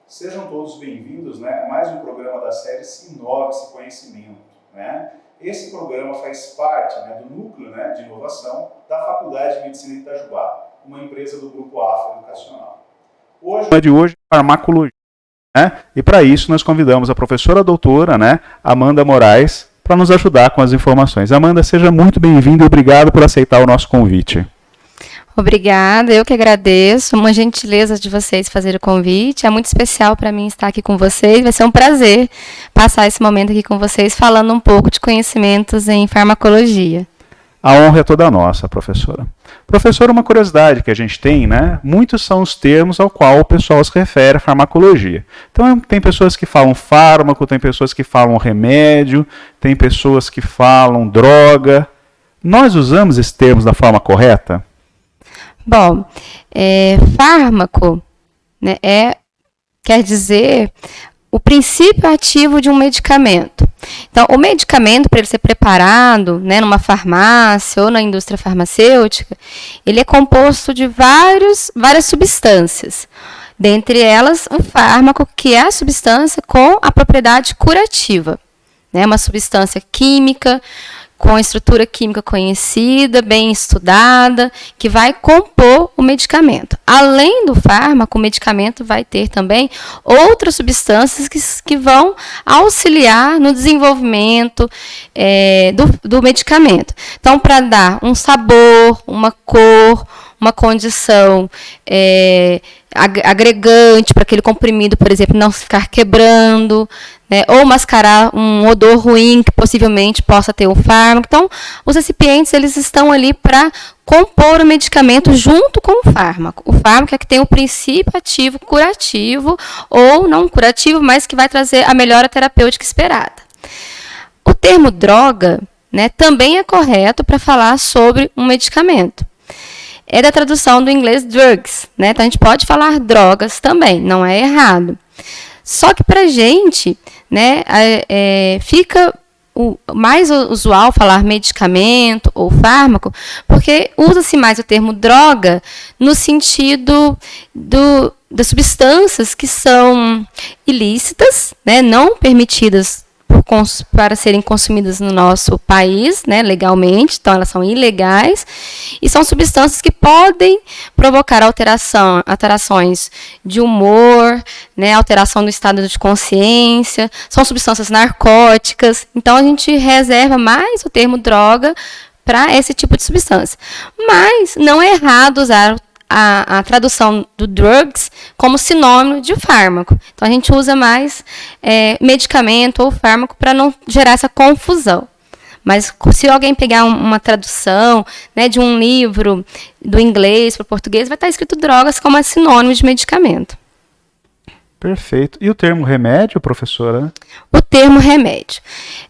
Sejam todos bem-vindos, né, a mais um programa da série Se Inove-se Conhecimento. Né? Esse programa faz parte, né, do núcleo, né, de inovação da Faculdade de Medicina de Itajubá, uma empresa do Grupo AFA Educacional. Hoje é farmacologia, né? E para isso nós convidamos a professora doutora, né, Amanda Moraes, para nos ajudar com as informações. Amanda, seja muito bem-vinda e obrigado por aceitar o nosso convite. Obrigada, eu que agradeço, uma gentileza de vocês fazer o convite, é muito especial para mim estar aqui com vocês, vai ser um prazer passar esse momento aqui com vocês, falando um pouco de conhecimentos em farmacologia. A honra é toda nossa, professora. Professora, uma curiosidade que a gente tem, né? Muitos são os termos ao qual o pessoal se refere à farmacologia. Então, tem pessoas que falam fármaco, tem pessoas que falam remédio, tem pessoas que falam droga. Nós usamos esses termos da forma correta? Bom, fármaco, né, quer dizer o princípio ativo de um medicamento. Então, o medicamento, para ele ser preparado, né, numa farmácia ou na indústria farmacêutica, ele é composto de várias substâncias. Dentre elas, o fármaco, que é a substância com a propriedade curativa. Né, uma substância química com a estrutura química conhecida, bem estudada, que vai compor o medicamento. Além do fármaco, o medicamento vai ter também outras substâncias que vão auxiliar no desenvolvimento do medicamento. Então, para dar um sabor, uma cor, uma condição agregante para aquele comprimido, por exemplo, não ficar quebrando, né, ou mascarar um odor ruim que possivelmente possa ter o fármaco. Então, os recipientes eles estão ali para compor o medicamento junto com o fármaco. O fármaco é que tem o princípio ativo curativo ou não curativo, mas que vai trazer a melhora terapêutica esperada. O termo droga, né, também é correto para falar sobre um medicamento. É da tradução do inglês drugs, né? Então a gente pode falar drogas também, não é errado. Só que para a gente, né, fica mais usual falar medicamento ou fármaco, porque usa-se mais o termo droga no sentido das substâncias que são ilícitas, né, não permitidas para serem consumidas no nosso país, né, legalmente, então elas são ilegais, e são substâncias que podem provocar alterações de humor, né, alteração do estado de consciência, são substâncias narcóticas, então a gente reserva mais o termo droga para esse tipo de substância. Mas não é errado usar a tradução do drugs como sinônimo de fármaco. Então, a gente usa mais medicamento ou fármaco para não gerar essa confusão. Mas se alguém pegar uma tradução, né, de um livro do inglês para o português, vai estar escrito drogas como sinônimo de medicamento. Perfeito. E o termo remédio, professora? O termo remédio.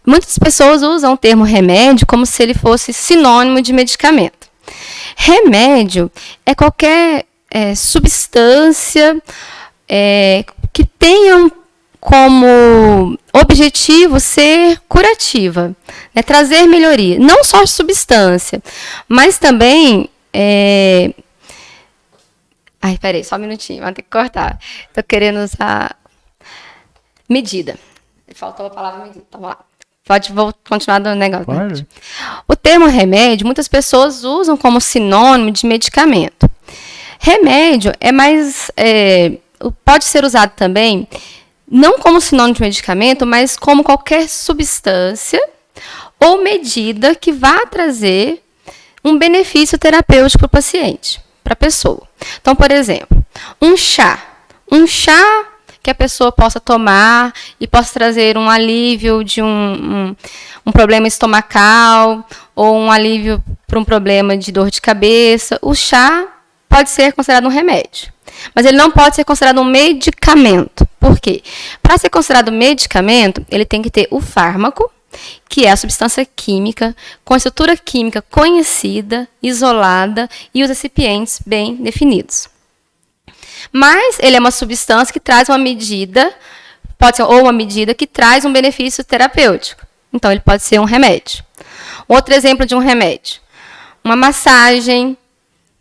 Muitas pessoas usam o termo remédio como se ele fosse sinônimo de medicamento. Remédio é qualquer substância que tenha como objetivo ser curativa, né, trazer melhoria. Não só substância, mas também... peraí, só um minutinho, vou ter que cortar. Estou querendo usar medida. Faltou a palavra medida, então vamos lá. Pode continuar do negócio. Pode. O termo remédio, muitas pessoas usam como sinônimo de medicamento. Remédio pode ser usado também, não como sinônimo de medicamento, mas como qualquer substância ou medida que vá trazer um benefício terapêutico para o paciente, para a pessoa. Então, por exemplo, um chá que a pessoa possa tomar e possa trazer um alívio de um problema estomacal ou um alívio para um problema de dor de cabeça. O chá pode ser considerado um remédio, mas ele não pode ser considerado um medicamento. Por quê? Para ser considerado medicamento, ele tem que ter o fármaco, que é a substância química, com a estrutura química conhecida, isolada e os recipientes bem definidos. Mas ele é uma substância que traz uma medida, pode ser ou uma medida que traz um benefício terapêutico. Então, ele pode ser um remédio. Outro exemplo de um remédio. Uma massagem,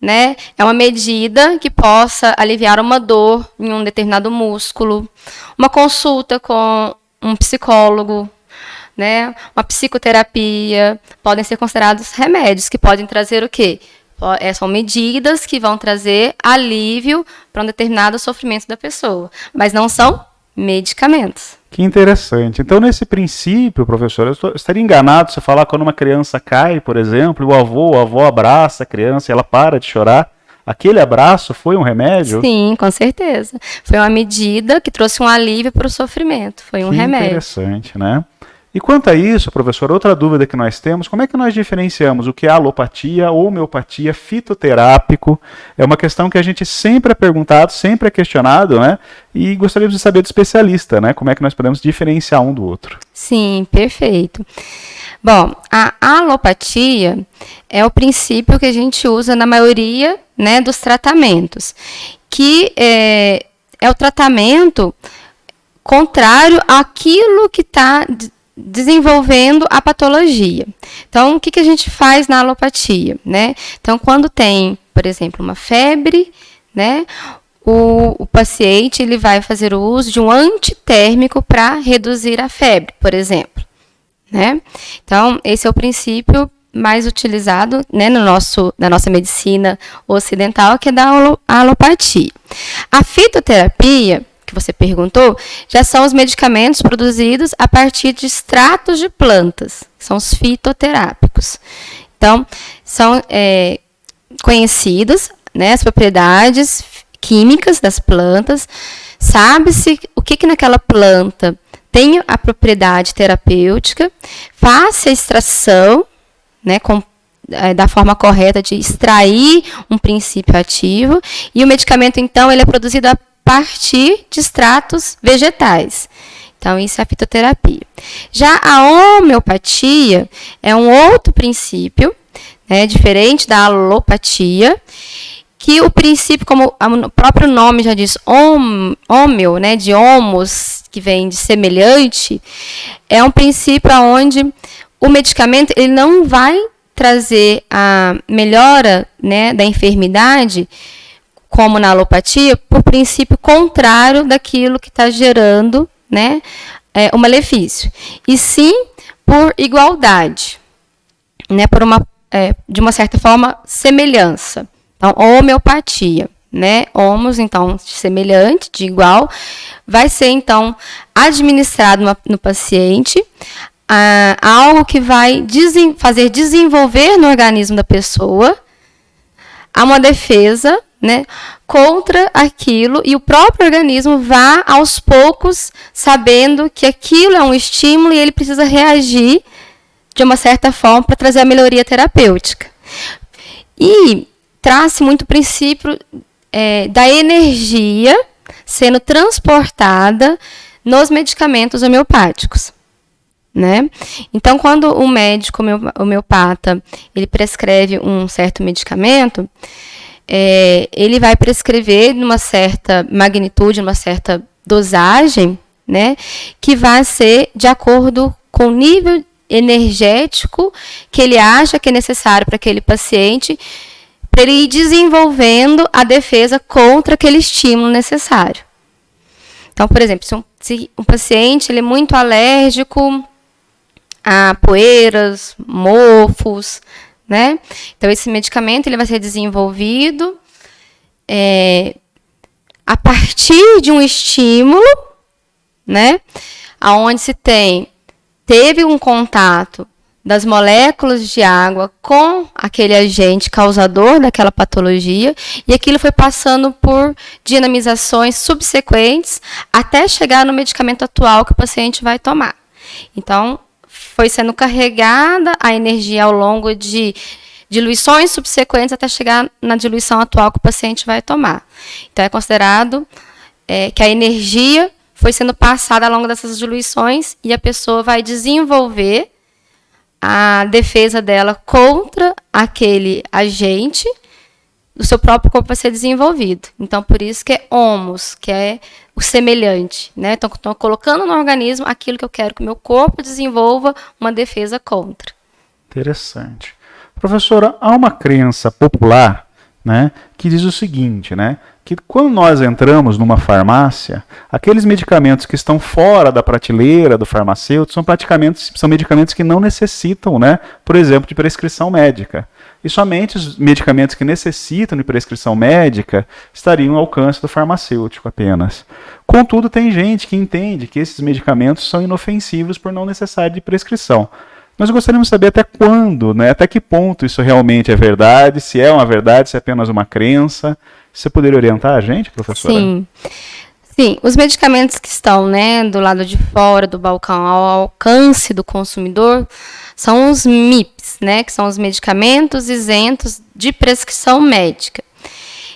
né? É uma medida que possa aliviar uma dor em um determinado músculo. Uma consulta com um psicólogo, né? Uma psicoterapia, podem ser considerados remédios que podem trazer o quê? São medidas que vão trazer alívio para um determinado sofrimento da pessoa, mas não são medicamentos. Que interessante. Então, nesse princípio, professor, eu estaria enganado se eu falar quando uma criança cai, por exemplo, e o avô ou a avó abraça a criança e ela para de chorar. Aquele abraço foi um remédio? Sim, com certeza. Foi uma medida que trouxe um alívio para o sofrimento. Foi um remédio. Interessante, né? E quanto a isso, professor, outra dúvida que nós temos, como é que nós diferenciamos o que é alopatia, homeopatia, fitoterápico? É uma questão que a gente sempre é perguntado, sempre é questionado, né? E gostaríamos de saber do especialista, né? Como é que nós podemos diferenciar um do outro? Sim, perfeito. Bom, a alopatia é o princípio que a gente usa na maioria, né, dos tratamentos, que é o tratamento contrário àquilo que está desenvolvendo a patologia. Então, o que a gente faz na alopatia, né? Então, quando tem, por exemplo, uma febre, né, o paciente ele vai fazer o uso de um antitérmico para reduzir a febre, por exemplo, né? Então, esse é o princípio mais utilizado, né, na nossa medicina ocidental, que é da alopatia. A fitoterapia, que você perguntou, já são os medicamentos produzidos a partir de extratos de plantas, são os fitoterápicos. Então, são conhecidas, né, as propriedades químicas das plantas, sabe-se o que naquela planta tem a propriedade terapêutica, faz a extração, né, da forma correta de extrair um princípio ativo, e o medicamento, então, ele é produzido a partir de extratos vegetais. Então, isso é a fitoterapia. Já a homeopatia é um outro princípio, né, diferente da alopatia, que o princípio, como o próprio nome já diz, homeo, né, de homos, que vem de semelhante, é um princípio onde o medicamento ele não vai trazer a melhora, né, da enfermidade, como na alopatia, por princípio contrário daquilo que está gerando, né, o malefício. E sim por igualdade, né, de uma certa forma, semelhança. Então, homeopatia, né, homos, então, semelhante, de igual, vai ser, então, administrado no paciente algo que vai fazer desenvolver no organismo da pessoa uma defesa, né, contra aquilo, e o próprio organismo vá aos poucos sabendo que aquilo é um estímulo e ele precisa reagir de uma certa forma para trazer a melhoria terapêutica. E traz muito o princípio da energia sendo transportada nos medicamentos homeopáticos, né? Então, quando o médico homeopata ele prescreve um certo medicamento, ele vai prescrever numa certa magnitude, numa certa dosagem, né, que vai ser de acordo com o nível energético que ele acha que é necessário para aquele paciente, para ele ir desenvolvendo a defesa contra aquele estímulo necessário. Então, por exemplo, se um paciente ele é muito alérgico a poeiras, mofos, né? Então, esse medicamento ele vai ser desenvolvido a partir de um estímulo, né? Onde teve um contato das moléculas de água com aquele agente causador daquela patologia, e aquilo foi passando por dinamizações subsequentes até chegar no medicamento atual que o paciente vai tomar. Então, foi sendo carregada a energia ao longo de diluições subsequentes até chegar na diluição atual que o paciente vai tomar. Então, é considerado que a energia foi sendo passada ao longo dessas diluições e a pessoa vai desenvolver a defesa dela contra aquele agente do seu próprio corpo vai ser desenvolvido. Então, por isso que é homos, que é o semelhante, né? Então, estou colocando no organismo aquilo que eu quero que o meu corpo desenvolva uma defesa contra. Interessante. Professora, há uma crença popular, né, que diz o seguinte, né, que quando nós entramos numa farmácia, aqueles medicamentos que estão fora da prateleira do farmacêutico são medicamentos que não necessitam, né, por exemplo, de prescrição médica. E somente os medicamentos que necessitam de prescrição médica estariam ao alcance do farmacêutico apenas. Contudo, tem gente que entende que esses medicamentos são inofensivos por não necessitar de prescrição. Nós gostaríamos de saber até quando, né, até que ponto isso realmente é verdade, se é uma verdade, se é apenas uma crença. Você poderia orientar a gente, professora? Sim. Sim, os medicamentos que estão, né, do lado de fora do balcão, ao alcance do consumidor, são os MIPs, né, que são os medicamentos isentos de prescrição médica.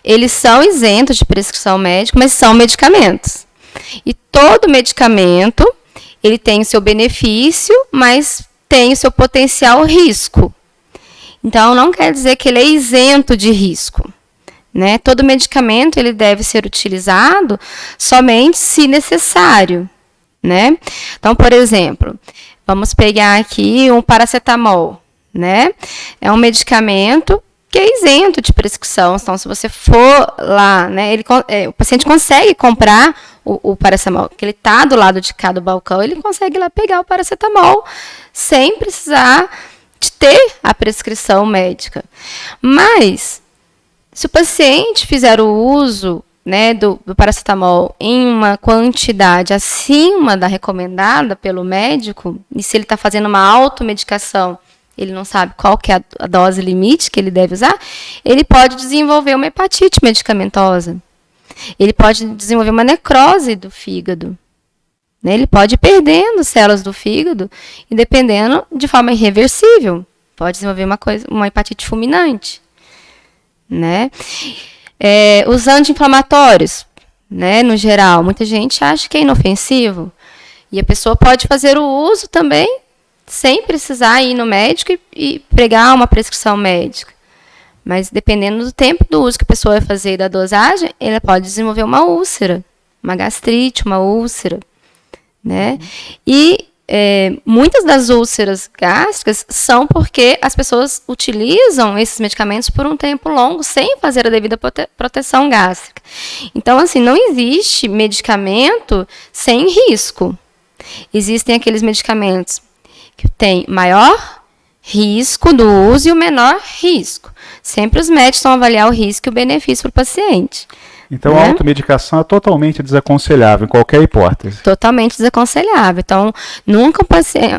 Eles são isentos de prescrição médica, mas são medicamentos. E todo medicamento, ele tem o seu benefício, mas tem o seu potencial risco. Então, não quer dizer que ele é isento de risco. Né? Todo medicamento ele deve ser utilizado somente se necessário. Né? Então, por exemplo, vamos pegar aqui um paracetamol. Né? É um medicamento que é isento de prescrição. Então, se você for lá, né, o paciente consegue comprar o paracetamol, que ele está do lado de cá do balcão, ele consegue ir lá pegar o paracetamol sem precisar de ter a prescrição médica. Mas, se o paciente fizer o uso, né, do paracetamol em uma quantidade acima da recomendada pelo médico, e se ele está fazendo uma automedicação, ele não sabe qual que é a dose limite que ele deve usar, ele pode desenvolver uma hepatite medicamentosa. Ele pode desenvolver uma necrose do fígado. Né? Ele pode ir perdendo células do fígado, e dependendo de forma irreversível. Pode desenvolver uma hepatite fulminante. Né? Os anti-inflamatórios, né, no geral, muita gente acha que é inofensivo. E a pessoa pode fazer o uso também sem precisar ir no médico e pregar uma prescrição médica. Mas dependendo do tempo do uso que a pessoa vai fazer e da dosagem, ela pode desenvolver uma úlcera, uma gastrite, uma úlcera. Né? E muitas das úlceras gástricas são porque as pessoas utilizam esses medicamentos por um tempo longo sem fazer a devida proteção gástrica. Então, assim, não existe medicamento sem risco. Existem aqueles medicamentos que têm maior risco do uso e o menor risco. Sempre os médicos vão avaliar o risco e o benefício para o paciente. Então, a automedicação é totalmente desaconselhável, em qualquer hipótese. Totalmente desaconselhável. Então, nunca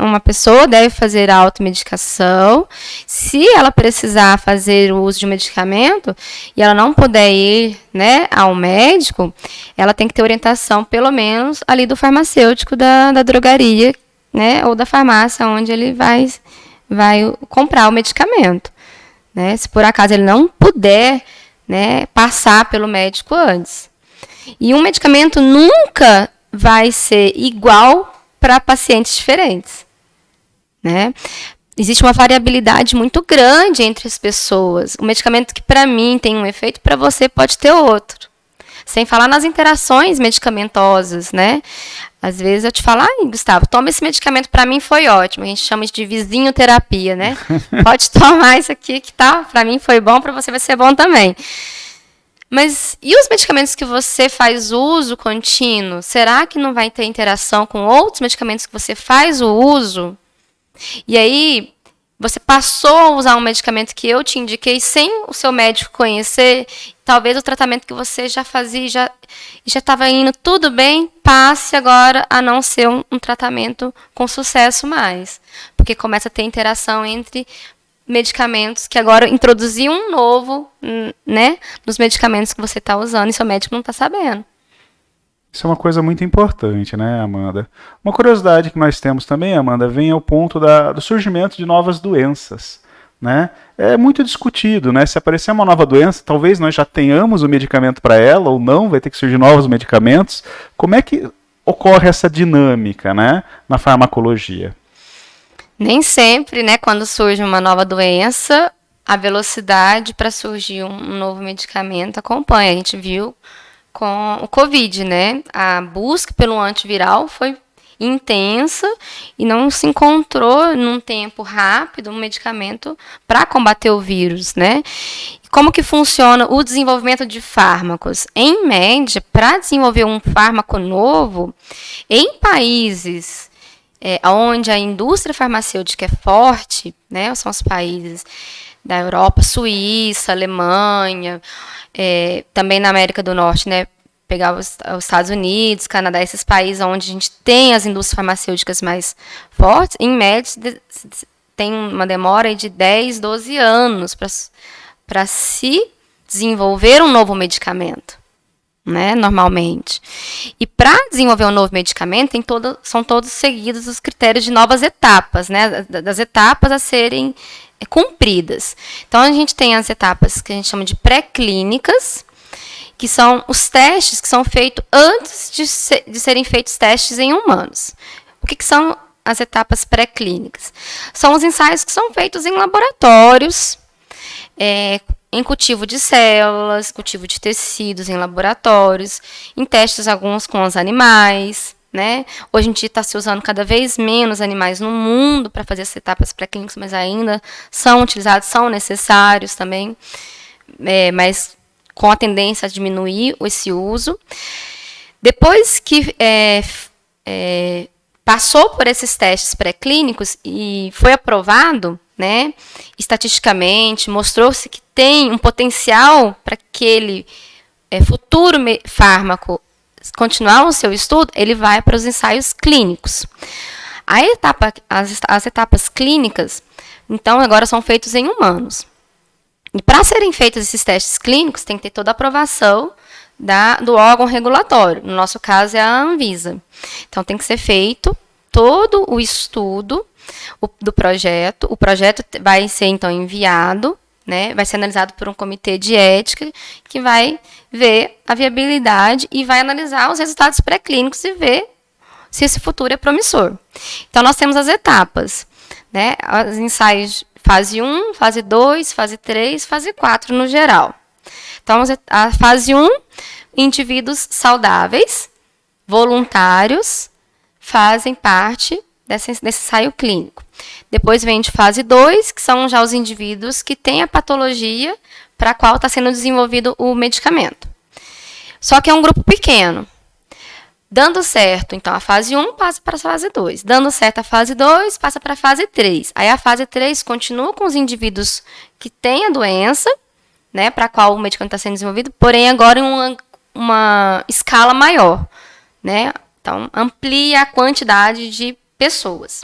uma pessoa deve fazer a automedicação. Se ela precisar fazer o uso de um medicamento e ela não puder ir, né, ao médico, ela tem que ter orientação, pelo menos, ali do farmacêutico da drogaria, né, ou da farmácia, onde ele vai comprar o medicamento. Né? Se por acaso ele não puder, né, passar pelo médico antes. E um medicamento nunca vai ser igual para pacientes diferentes. Né? Existe uma variabilidade muito grande entre as pessoas. O medicamento que para mim tem um efeito, para você pode ter outro. Sem falar nas interações medicamentosas, né? Às vezes eu te falo, Gustavo, toma esse medicamento, para mim foi ótimo. A gente chama de vizinho terapia, né? Pode tomar isso aqui que tá, para mim foi bom, para você vai ser bom também. Mas e os medicamentos que você faz uso contínuo? Será que não vai ter interação com outros medicamentos que você faz o uso? E aí, você passou a usar um medicamento que eu te indiquei sem o seu médico conhecer, talvez o tratamento que você já fazia já estava indo tudo bem, passe agora a não ser um tratamento com sucesso mais. Porque começa a ter interação entre medicamentos que agora introduziam um novo, né, nos medicamentos que você está usando e seu médico não está sabendo. Isso é uma coisa muito importante, né, Amanda? Uma curiosidade que nós temos também, Amanda, vem ao ponto do surgimento de novas doenças. Né? É muito discutido, né? Se aparecer uma nova doença, talvez nós já tenhamos o medicamento para ela ou não, vai ter que surgir novos medicamentos. Como é que ocorre essa dinâmica, né, na farmacologia? Nem sempre, né, quando surge uma nova doença, a velocidade para surgir um novo medicamento acompanha. A gente viu com o Covid, né? A busca pelo antiviral foi intensa e não se encontrou num tempo rápido um medicamento para combater o vírus, né? Como que funciona o desenvolvimento de fármacos? Em média, para desenvolver um fármaco novo, em países onde a indústria farmacêutica é forte, né, são os países da Europa, Suíça, Alemanha, também na América do Norte, né, pegar os Estados Unidos, Canadá, esses países onde a gente tem as indústrias farmacêuticas mais fortes, em média tem uma demora de 10, 12 anos para se desenvolver um novo medicamento, né, normalmente. E para desenvolver um novo medicamento, são todos seguidos os critérios de novas etapas, né, das etapas a serem cumpridas. Então, a gente tem as etapas que a gente chama de pré-clínicas, que são os testes que são feitos antes de serem feitos testes em humanos. O que são as etapas pré-clínicas? São os ensaios que são feitos em laboratórios, em cultivo de células, cultivo de tecidos em laboratórios, em testes alguns com os animais, né? Hoje em dia está se usando cada vez menos animais no mundo para fazer essas etapas pré-clínicas, mas ainda são utilizados, são necessários também, mas com a tendência a diminuir esse uso. Depois que passou por esses testes pré-clínicos e foi aprovado, né, estatisticamente, mostrou-se que tem um potencial para aquele futuro fármaco continuar o seu estudo, ele vai para os ensaios clínicos. As etapas clínicas, então, agora são feitas em humanos. E para serem feitos esses testes clínicos, tem que ter toda a aprovação do órgão regulatório. No nosso caso, é a Anvisa. Então, tem que ser feito todo o estudo do projeto. O projeto vai ser, então, enviado, né, vai ser analisado por um comitê de ética que vai ver a viabilidade e vai analisar os resultados pré-clínicos e ver se esse futuro é promissor. Então, nós temos as etapas, né, os ensaios fase 1, fase 2, fase 3, fase 4 no geral. Então, a fase 1, indivíduos saudáveis, voluntários, fazem parte desse ensaio clínico. Depois vem de fase 2, que são já os indivíduos que têm a patologia para a qual está sendo desenvolvido o medicamento. Só que é um grupo pequeno. Dando certo, então, a fase 1 passa para a fase 2. Dando certo a fase 2, passa para a fase 3. Aí a fase 3 continua com os indivíduos que têm a doença, né, para a qual o medicamento está sendo desenvolvido, porém agora em uma escala maior, né? Então, amplia a quantidade de pessoas.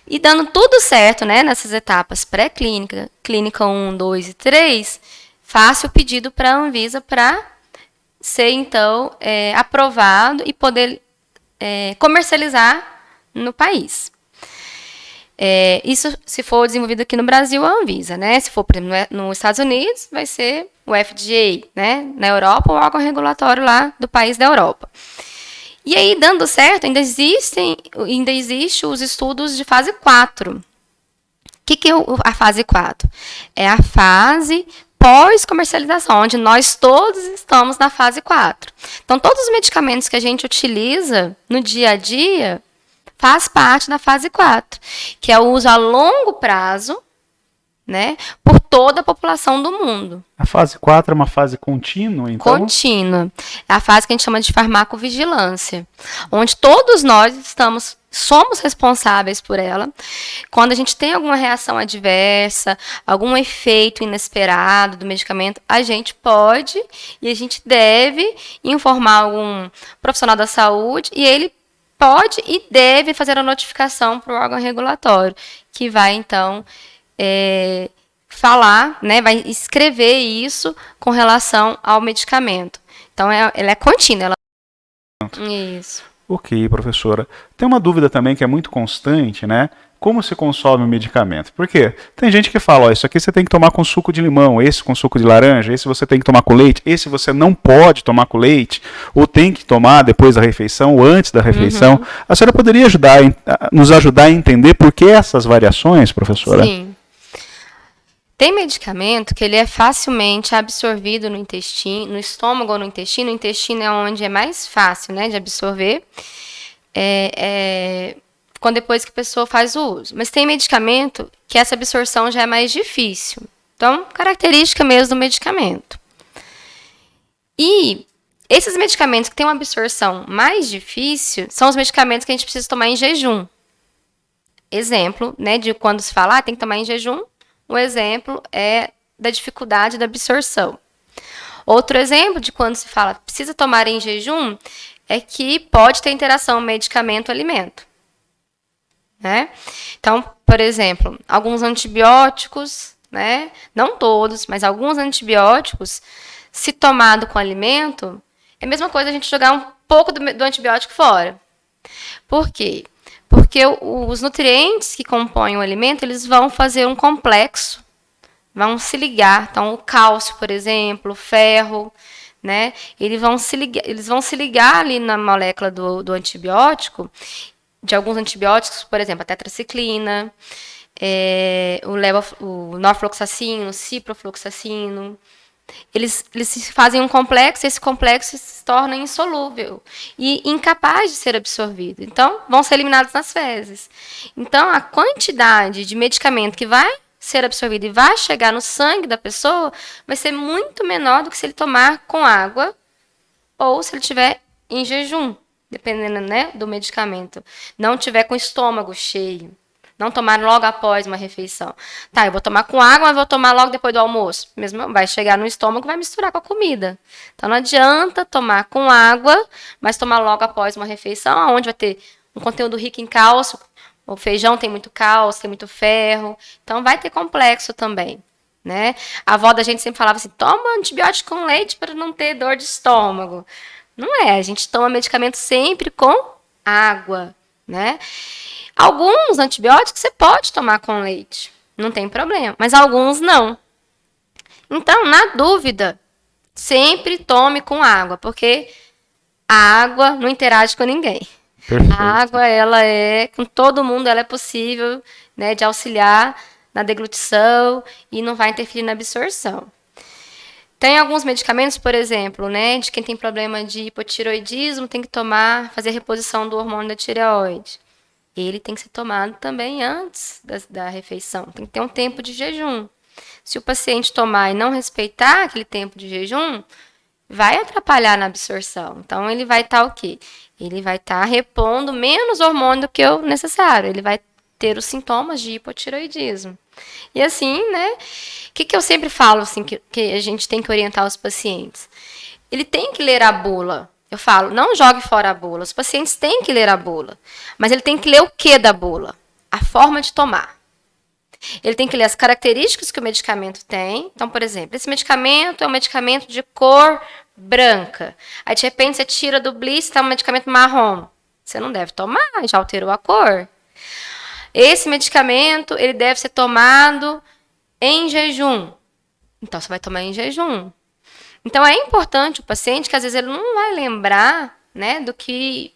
E dando tudo certo, né, nessas etapas pré-clínica, clínica 1, 2 e 3, faça o pedido para a Anvisa para ser, então, aprovado e poder comercializar no país. Isso se for desenvolvido aqui no Brasil, a Anvisa, né? Se for, por exemplo, nos Estados Unidos, vai ser o FDA, né? Na Europa, o órgão regulatório lá do país da Europa. E aí, dando certo, ainda existe os estudos de fase 4. O que é a fase 4? É a fase pós-comercialização, onde nós todos estamos na fase 4. Então, todos os medicamentos que a gente utiliza no dia a dia faz parte da fase 4, que é o uso a longo prazo, né, por toda a população do mundo. A fase 4 é uma fase contínua, então? Contínua. É a fase que a gente chama de farmacovigilância, onde todos nós somos responsáveis por ela. Quando a gente tem alguma reação adversa, algum efeito inesperado do medicamento, a gente pode e a gente deve informar algum profissional da saúde e ele pode e deve fazer a notificação para o órgão regulatório, que vai, então, falar, né, vai escrever isso com relação ao medicamento. Então, ela é contínua. Isso. Ok, professora. Tem uma dúvida também que é muito constante, né? Como se consome o medicamento? Por quê? Tem gente que fala, ó, isso aqui você tem que tomar com suco de limão, esse com suco de laranja, esse você tem que tomar com leite, esse você não pode tomar com leite, ou tem que tomar depois da refeição, ou antes da refeição. Uhum. A senhora poderia nos ajudar a entender por que essas variações, professora? Sim. Tem medicamento que ele é facilmente absorvido no intestino, no estômago ou no intestino. O intestino é onde é mais fácil, né, de absorver. quando depois que a pessoa faz o uso. Mas tem medicamento que essa absorção já é mais difícil. Então, característica mesmo do medicamento. E esses medicamentos que têm uma absorção mais difícil são os medicamentos que a gente precisa tomar em jejum. Exemplo, né, de quando se fala, tem que tomar em jejum, um exemplo é da dificuldade da absorção. Outro exemplo de quando se fala precisa tomar em jejum é que pode ter interação medicamento-alimento. Né? Então, por exemplo, alguns antibióticos, né, não todos, mas alguns antibióticos, se tomado com alimento, é a mesma coisa a gente jogar um pouco do antibiótico fora. Por quê? Porque os nutrientes que compõem o alimento, eles vão fazer um complexo, vão se ligar. Então, o cálcio, por exemplo, o ferro, né? Eles vão se ligar ali na molécula do antibiótico, de alguns antibióticos, por exemplo, a tetraciclina, o norfloxacino, o ciprofloxacino. Eles fazem um complexo, e esse complexo se torna insolúvel e incapaz de ser absorvido. Então, vão ser eliminados nas fezes. Então, a quantidade de medicamento que vai ser absorvido e vai chegar no sangue da pessoa vai ser muito menor do que se ele tomar com água ou se ele tiver em jejum, dependendo, né, do medicamento. Não tiver com o estômago cheio. Não tomar logo após uma refeição. Tá, eu vou tomar com água, mas vou tomar logo depois do almoço. Mesmo vai chegar no estômago, vai misturar com a comida. Então não adianta tomar com água, mas tomar logo após uma refeição, onde vai ter um conteúdo rico em cálcio. O feijão tem muito cálcio, tem muito ferro. Então vai ter complexo também, né? A avó da gente sempre falava assim: toma antibiótico com leite para não ter dor de estômago. Não é, a gente toma medicamento sempre com água, né? Alguns antibióticos você pode tomar com leite, não tem problema, mas alguns não. Então, na dúvida, sempre tome com água, porque a água não interage com ninguém. Perfeito. A água, com todo mundo, ela é possível, né, de auxiliar na deglutição e não vai interferir na absorção. Tem alguns medicamentos, por exemplo, né, de quem tem problema de hipotireoidismo, tem que fazer reposição do hormônio da tireoide. Ele tem que ser tomado também antes da refeição. Tem que ter um tempo de jejum. Se o paciente tomar e não respeitar aquele tempo de jejum, vai atrapalhar na absorção. Então, ele vai estar o quê? Ele vai estar repondo menos hormônio do que o necessário. Ele vai ter os sintomas de hipotireoidismo. E assim, né? O que eu sempre falo, assim, que a gente tem que orientar os pacientes? Ele tem que ler a bula. Eu falo, não jogue fora a bula. Os pacientes têm que ler a bula. Mas ele tem que ler o que da bula? A forma de tomar. Ele tem que ler as características que o medicamento tem. Então, por exemplo, esse medicamento é um medicamento de cor branca. Aí, de repente, você tira do blister, tá um medicamento marrom. Você não deve tomar, já alterou a cor. Esse medicamento, ele deve ser tomado em jejum. Então, você vai tomar em jejum. Então, é importante o paciente, que às vezes ele não vai lembrar, né, do que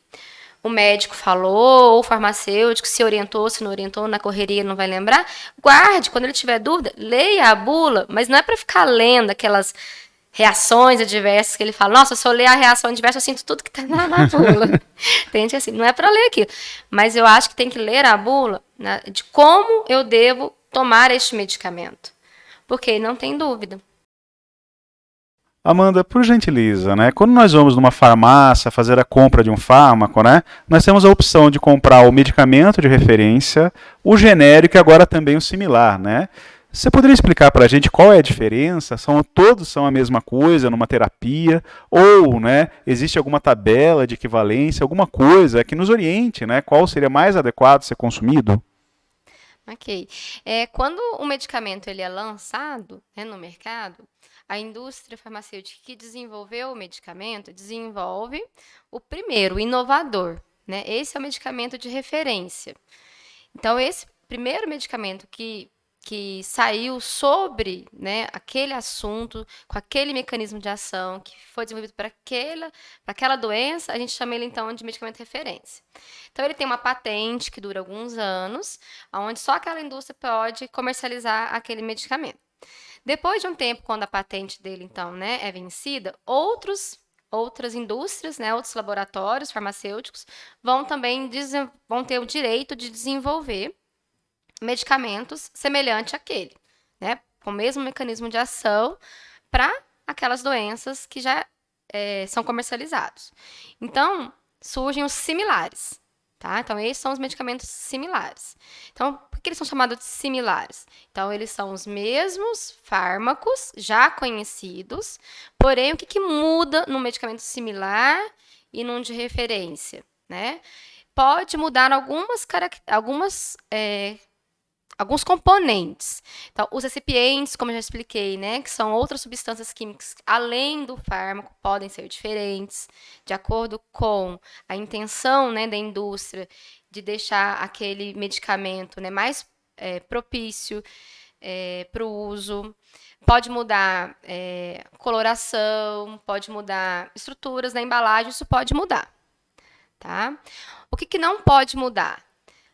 o médico falou, ou o farmacêutico se orientou, se não orientou, na correria não vai lembrar. Guarde, quando ele tiver dúvida, leia a bula, mas não é para ficar lendo aquelas reações adversas que ele fala. Nossa, se eu ler a reação adversa, eu sinto tudo que está na bula. Tem gente assim, não é para ler aquilo. Mas eu acho que tem que ler a bula, né, de como eu devo tomar este medicamento. Porque não tem dúvida. Amanda, por gentileza, né? Quando nós vamos numa farmácia fazer a compra de um fármaco, né? Nós temos a opção de comprar o medicamento de referência, o genérico e agora também o similar, né? Você poderia explicar para a gente qual é a diferença? Todos são a mesma coisa numa terapia? Ou, né, existe alguma tabela de equivalência, alguma coisa que nos oriente, né? Qual seria mais adequado ser consumido? Ok. Quando o medicamento ele é lançado, né, no mercado, a indústria farmacêutica que desenvolveu o medicamento desenvolve o primeiro, o inovador, né? Esse é o medicamento de referência. Então, esse primeiro medicamento que saiu sobre, né, aquele assunto, com aquele mecanismo de ação que foi desenvolvido para aquela doença, a gente chama ele, então, de medicamento de referência. Então, ele tem uma patente que dura alguns anos, onde só aquela indústria pode comercializar aquele medicamento. Depois de um tempo, quando a patente dele, então, né, é vencida, outros outras indústrias, né, outros laboratórios farmacêuticos vão também vão ter o direito de desenvolver medicamentos semelhantes àquele, né, com o mesmo mecanismo de ação para aquelas doenças que já são comercializados. Então, surgem os similares. Tá? Então, esses são os medicamentos similares. Então, por que eles são chamados de similares? Então, eles são os mesmos fármacos já conhecidos, porém, o que muda num medicamento similar e num de referência? Né? Pode mudar alguns componentes. Então, os recipientes, como eu já expliquei, né, que são outras substâncias químicas além do fármaco, podem ser diferentes, de acordo com a intenção, né, da indústria de deixar aquele medicamento, né, mais propício para o uso. Pode mudar coloração, pode mudar estruturas da embalagem, isso pode mudar. Tá? O que não pode mudar?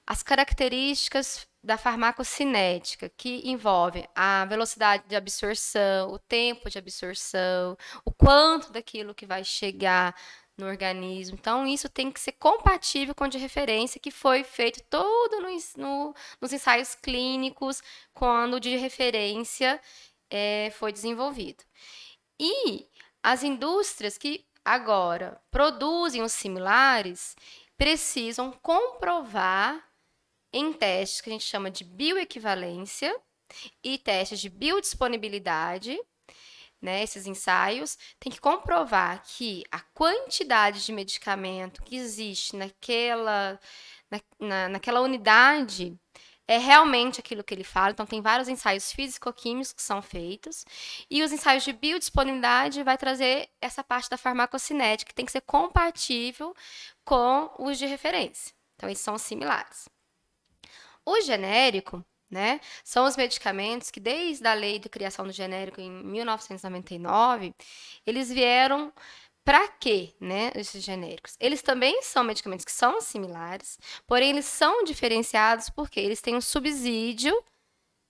As características da farmacocinética, que envolvem a velocidade de absorção, o tempo de absorção, o quanto daquilo que vai chegar no organismo. Então, isso tem que ser compatível com o de referência, que foi feito todo nos ensaios clínicos, quando o de referência foi desenvolvido. E as indústrias que agora produzem os similares precisam comprovar em testes que a gente chama de bioequivalência e testes de biodisponibilidade, né, esses ensaios, tem que comprovar que a quantidade de medicamento que existe naquela unidade é realmente aquilo que ele fala. Então, tem vários ensaios físico-químicos que são feitos, e os ensaios de biodisponibilidade vai trazer essa parte da farmacocinética, que tem que ser compatível com os de referência. Então, esses são os similares. O genérico, né, são os medicamentos que, desde a lei de criação do genérico em 1999, eles vieram para quê, né, esses genéricos? Eles também são medicamentos que são similares, porém eles são diferenciados porque eles têm um subsídio,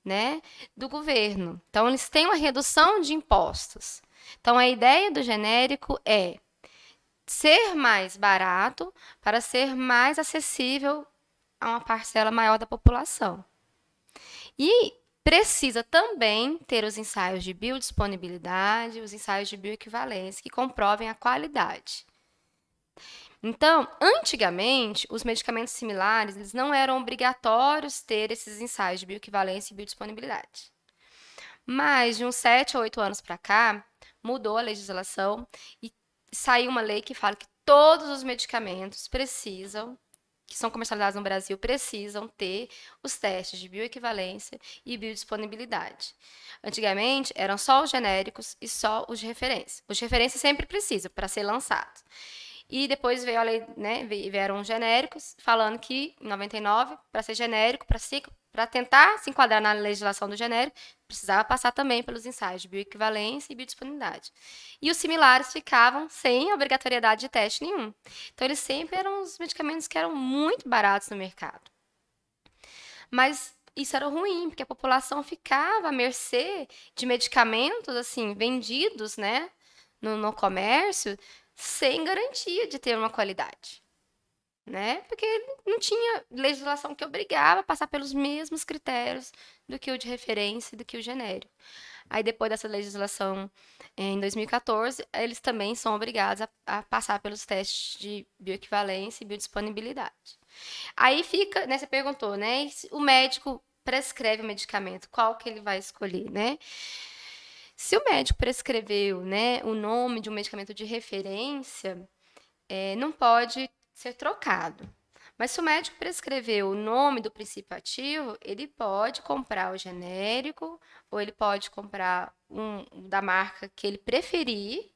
né, do governo. Então, eles têm uma redução de impostos. Então, a ideia do genérico é ser mais barato para ser mais acessível a uma parcela maior da população. E precisa também ter os ensaios de biodisponibilidade, os ensaios de bioequivalência, que comprovem a qualidade. Então, antigamente, os medicamentos similares eles não eram obrigatórios ter esses ensaios de bioequivalência e biodisponibilidade. Mas, de uns 7 a 8 anos para cá, mudou a legislação e saiu uma lei que fala que todos os medicamentos que são comercializados no Brasil, precisam ter os testes de bioequivalência e biodisponibilidade. Antigamente, eram só os genéricos e só os de referência. Os de referência sempre precisam para ser lançados. E depois veio a lei, né, vieram os genéricos, falando que, em 99, para ser genérico, para tentar se enquadrar na legislação do genérico, precisava passar também pelos ensaios de bioequivalência e biodisponibilidade. E os similares ficavam sem obrigatoriedade de teste nenhum. Então, eles sempre eram os medicamentos que eram muito baratos no mercado. Mas isso era ruim, porque a população ficava à mercê de medicamentos assim vendidos, né, no comércio, sem garantia de ter uma qualidade. Né? Porque não tinha legislação que obrigava a passar pelos mesmos critérios do que o de referência e do que o genérico. Aí, depois dessa legislação, em 2014, eles também são obrigados a passar pelos testes de bioequivalência e biodisponibilidade. Aí fica, né, você perguntou, né, o médico prescreve o medicamento, qual que ele vai escolher, né? Se o médico prescreveu, né, o nome de um medicamento de referência, não pode ser trocado. Mas se o médico prescreveu o nome do princípio ativo, ele pode comprar o genérico, ou ele pode comprar um da marca que ele preferir,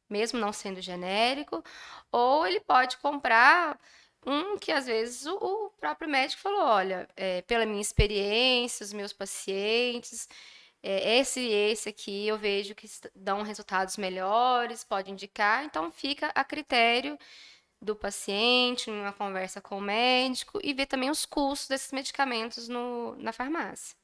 mesmo não sendo genérico, ou ele pode comprar um que, às vezes, o próprio médico falou, olha, pela minha experiência, os meus pacientes, esse aqui eu vejo que dão resultados melhores, pode indicar, então fica a critério do paciente, numa conversa com o médico, e ver também os custos desses medicamentos na farmácia.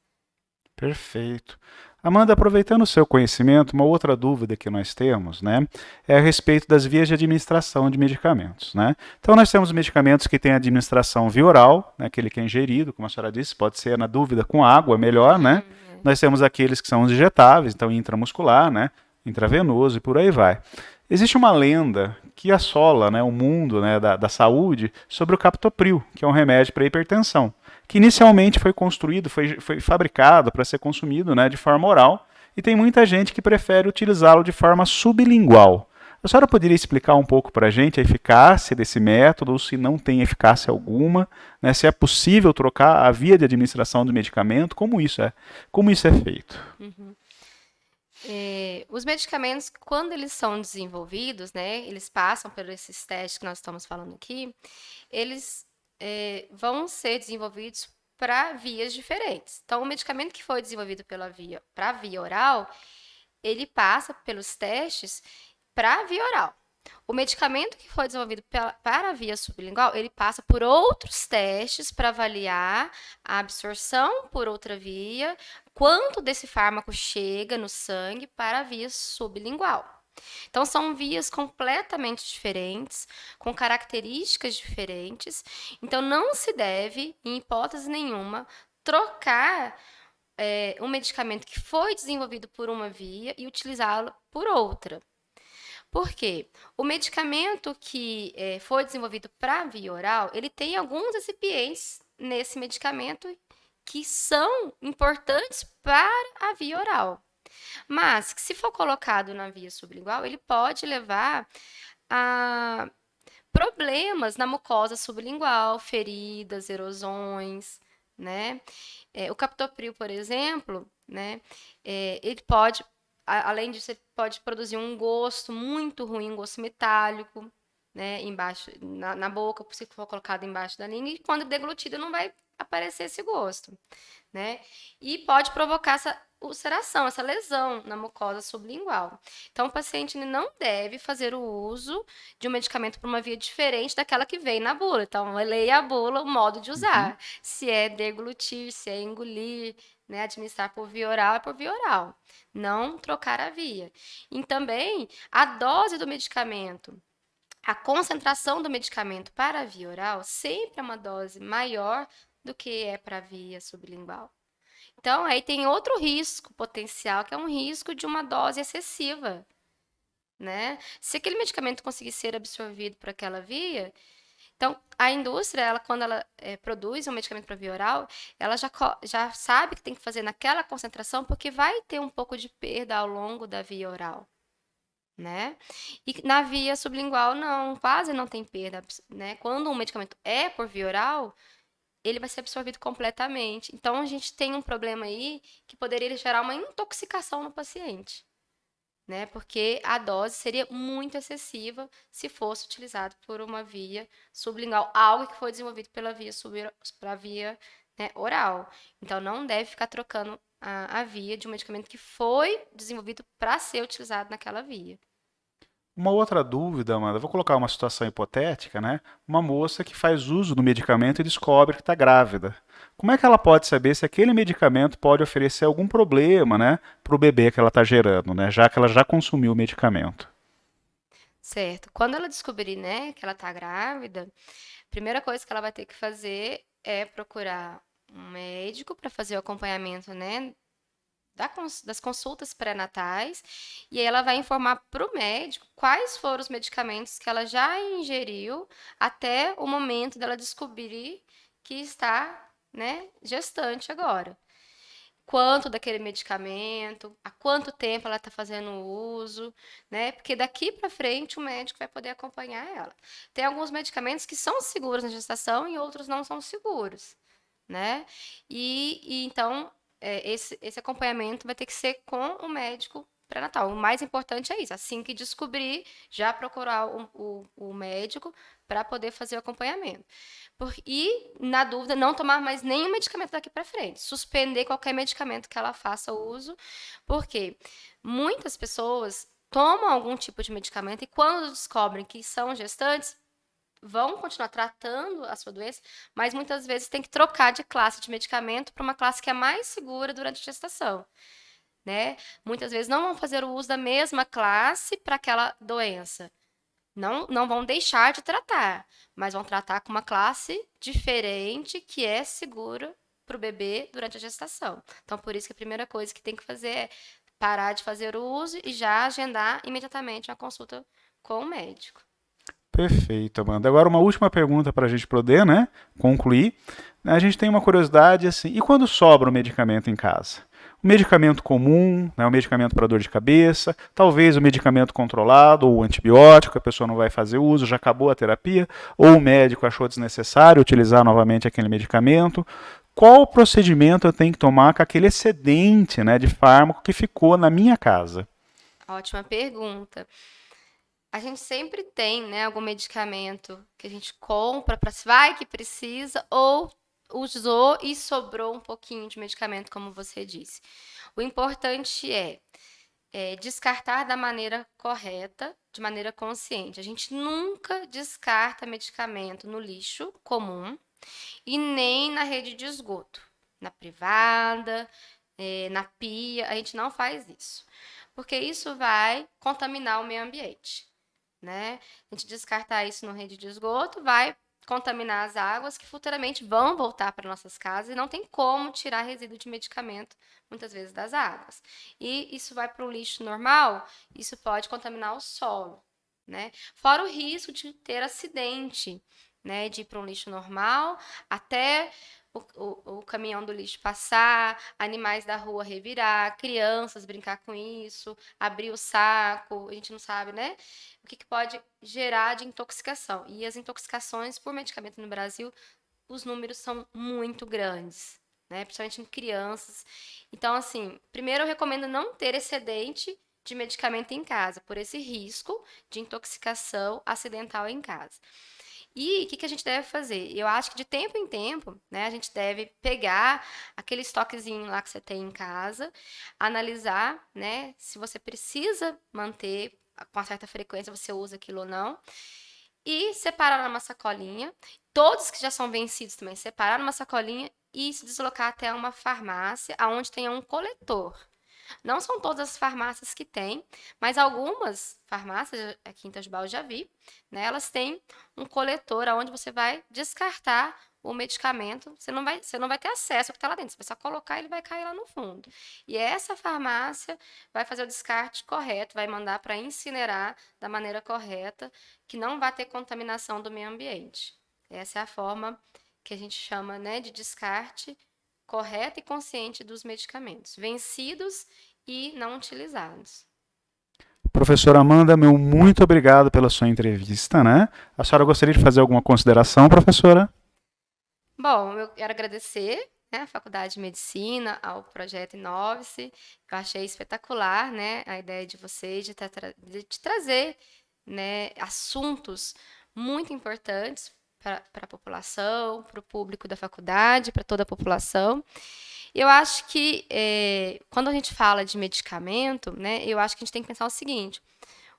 Perfeito. Amanda, aproveitando o seu conhecimento, uma outra dúvida que nós temos, né, é a respeito das vias de administração de medicamentos, né? Então, nós temos medicamentos que têm administração via oral, né, aquele que é ingerido, como a senhora disse, pode ser, na dúvida, com água, melhor, né? Nós temos aqueles que são os injetáveis, então intramuscular, né, intravenoso e por aí vai. Existe uma lenda que assola, né, o mundo, né, da saúde sobre o captopril, que é um remédio para hipertensão, que inicialmente foi construído, foi fabricado para ser consumido, né, de forma oral, e tem muita gente que prefere utilizá-lo de forma sublingual. A senhora poderia explicar um pouco para a gente a eficácia desse método, ou se não tem eficácia alguma, né, se é possível trocar a via de administração do medicamento, como isso é feito? Os medicamentos, quando eles são desenvolvidos, né, eles passam por esses testes que nós estamos falando aqui, eles vão ser desenvolvidos para vias diferentes. Então, o medicamento que foi desenvolvido para a via oral, ele passa pelos testes para a via oral. O medicamento que foi desenvolvido para a via sublingual, ele passa por outros testes para avaliar a absorção por outra via, quanto desse fármaco chega no sangue para a via sublingual. Então, são vias completamente diferentes, com características diferentes. Então, não se deve, em hipótese nenhuma, trocar um medicamento que foi desenvolvido por uma via e utilizá-lo por outra. Por quê? O medicamento que foi desenvolvido para a via oral, ele tem alguns recipientes nesse medicamento que são importantes para a via oral. Mas, se for colocado na via sublingual, ele pode levar a problemas na mucosa sublingual, feridas, erosões, né? O captopril, por exemplo, né? Ele pode, além disso, ele pode produzir um gosto muito ruim, um gosto metálico, né? Embaixo, na boca, se for colocado embaixo da língua, e quando deglutido não vai aparecer esse gosto, né? E pode provocar essa ulceração, essa lesão na mucosa sublingual. Então, o paciente não deve fazer o uso de um medicamento por uma via diferente daquela que vem na bula. Então, leia a bula, o modo de usar. Se é deglutir, se é engolir, né? Administrar por via oral é por via oral. Não trocar a via. E também, a dose do medicamento, a concentração do medicamento para a via oral sempre é uma dose maior do que é para a via sublingual. Então, aí tem outro risco potencial, que é um risco de uma dose excessiva, né? Se aquele medicamento conseguir ser absorvido por aquela via, então a indústria, quando ela produz um medicamento para via oral, ela já sabe que tem que fazer naquela concentração, porque vai ter um pouco de perda ao longo da via oral, né? E na via sublingual, não, quase não tem perda, né? Quando um medicamento é por via oral, ele vai ser absorvido completamente. Então, a gente tem um problema aí que poderia gerar uma intoxicação no paciente, né? Porque a dose seria muito excessiva se fosse utilizado por uma via sublingual, algo que foi desenvolvido pela via né, oral. Então, não deve ficar trocando a via de um medicamento que foi desenvolvido para ser utilizado naquela via. Uma outra dúvida, Amanda, vou colocar uma situação hipotética, né? Uma moça que faz uso do medicamento e descobre que está grávida. Como é que ela pode saber se aquele medicamento pode oferecer algum problema, né, para o bebê que ela está gerando, né? Já que ela já consumiu o medicamento. Certo. Quando ela descobrir, né, que ela está grávida, a primeira coisa que ela vai ter que fazer é procurar um médico para fazer o acompanhamento, né, das consultas pré-natais, e aí ela vai informar para o médico quais foram os medicamentos que ela já ingeriu até o momento dela descobrir que está, né, gestante agora. Quanto daquele medicamento, há quanto tempo ela está fazendo uso, né? Porque daqui para frente o médico vai poder acompanhar ela. Tem alguns medicamentos que são seguros na gestação e outros não são seguros, né? E então esse acompanhamento vai ter que ser com o médico pré-natal. O mais importante é isso, assim que descobrir, já procurar o médico para poder fazer o acompanhamento. E, na dúvida, não tomar mais nenhum medicamento daqui para frente. Suspender qualquer medicamento que ela faça uso, porque muitas pessoas tomam algum tipo de medicamento e quando descobrem que são gestantes, vão continuar tratando a sua doença, mas muitas vezes tem que trocar de classe de medicamento para uma classe que é mais segura durante a gestação, né? Muitas vezes não vão fazer o uso da mesma classe para aquela doença. Não vão deixar de tratar, mas vão tratar com uma classe diferente que é segura para o bebê durante a gestação. Então, por isso que a primeira coisa que tem que fazer é parar de fazer o uso e já agendar imediatamente uma consulta com o médico. Perfeito, Amanda. Agora uma última pergunta para a gente poder, né, concluir. A gente tem uma curiosidade assim, e quando sobra o medicamento em casa? O medicamento comum, né, o medicamento para dor de cabeça, talvez o medicamento controlado ou o antibiótico, a pessoa não vai fazer uso, já acabou a terapia, ou o médico achou desnecessário utilizar novamente aquele medicamento. Qual procedimento eu tenho que tomar com aquele excedente, né, de fármaco que ficou na minha casa? Ótima pergunta. A gente sempre tem, né, algum medicamento que a gente compra para se vai que precisa ou usou e sobrou um pouquinho de medicamento, como você disse. O importante é descartar da maneira correta, de maneira consciente. A gente nunca descarta medicamento no lixo comum e nem na rede de esgoto, na privada, na pia. A gente não faz isso, porque isso vai contaminar o meio ambiente, né? A gente descartar isso na rede de esgoto vai contaminar as águas que futuramente vão voltar para nossas casas e não tem como tirar resíduo de medicamento, muitas vezes, das águas. E isso vai para o lixo normal, isso pode contaminar o solo, né? Fora o risco de ter acidente, né? De ir para um lixo normal, até o caminhão do lixo passar, animais da rua revirar, crianças brincar com isso, abrir o saco, a gente não sabe, né? O que pode gerar de intoxicação. E as intoxicações por medicamento no Brasil, os números são muito grandes, né? Principalmente em crianças. Então, assim, primeiro eu recomendo não ter excedente de medicamento em casa, por esse risco de intoxicação acidental em casa. E o que a gente deve fazer? Eu acho que de tempo em tempo, né, a gente deve pegar aquele estoquezinho lá que você tem em casa, analisar, né, se você precisa manter com uma certa frequência, você usa aquilo ou não, e separar numa sacolinha. Todos que já são vencidos também, separar numa sacolinha e se deslocar até uma farmácia onde tenha um coletor. Não são todas as farmácias que têm, mas algumas farmácias, aqui em Itajubá eu já vi, né, elas têm um coletor onde você vai descartar o medicamento. Você não vai ter acesso ao que está lá dentro, você vai só colocar e ele vai cair lá no fundo. E essa farmácia vai fazer o descarte correto, vai mandar para incinerar da maneira correta, que não vai ter contaminação do meio ambiente. Essa é a forma que a gente chama, né, de descarte correta e consciente dos medicamentos, vencidos e não utilizados. Professora Amanda, meu muito obrigado pela sua entrevista, né? A senhora gostaria de fazer alguma consideração, professora? Bom, eu quero agradecer, né, à Faculdade de Medicina, ao Projeto Inove-se. Eu achei espetacular, né, a ideia de vocês de trazer, né, assuntos muito importantes para a população, para o público da faculdade, para toda a população. Eu acho que quando a gente fala de medicamento, né, eu acho que a gente tem que pensar o seguinte: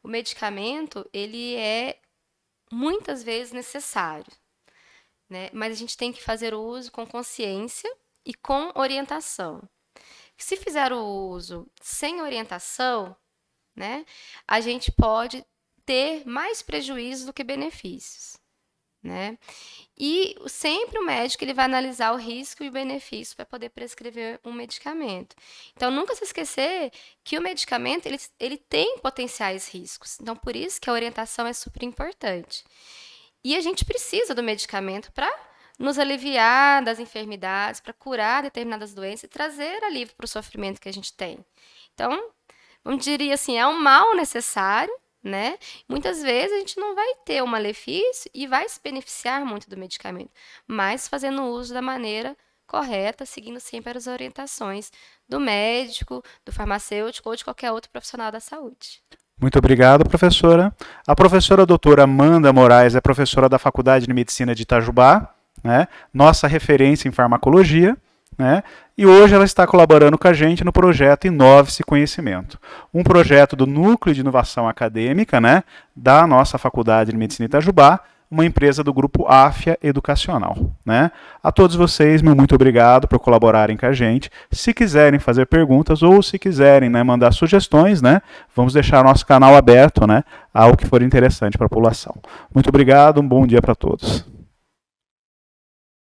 o medicamento ele é muitas vezes necessário, né, mas a gente tem que fazer o uso com consciência e com orientação. Se fizer o uso sem orientação, né, a gente pode ter mais prejuízos do que benefícios, né? E sempre o médico ele vai analisar o risco e o benefício para poder prescrever um medicamento. Então, nunca se esquecer que o medicamento ele tem potenciais riscos. Então, por isso que a orientação é super importante. E a gente precisa do medicamento para nos aliviar das enfermidades, para curar determinadas doenças e trazer alívio para o sofrimento que a gente tem. Então, eu diria assim, é um mal necessário, né? Muitas vezes a gente não vai ter um malefício e vai se beneficiar muito do medicamento, mas fazendo uso da maneira correta, seguindo sempre as orientações do médico, do farmacêutico ou de qualquer outro profissional da saúde. Muito obrigado, professora. A professora doutora Amanda Moraes é professora da Faculdade de Medicina de Itajubá, né? Nossa referência em farmacologia, né? E hoje ela está colaborando com a gente no projeto Inove-se Conhecimento, um projeto do Núcleo de Inovação Acadêmica, né, da nossa Faculdade de Medicina Itajubá, uma empresa do grupo Afya Educacional, né? A todos vocês, meu muito obrigado por colaborarem com a gente. Se quiserem fazer perguntas ou se quiserem, né, mandar sugestões, né, vamos deixar nosso canal aberto, né, ao que for interessante para a população. Muito obrigado, um bom dia para todos.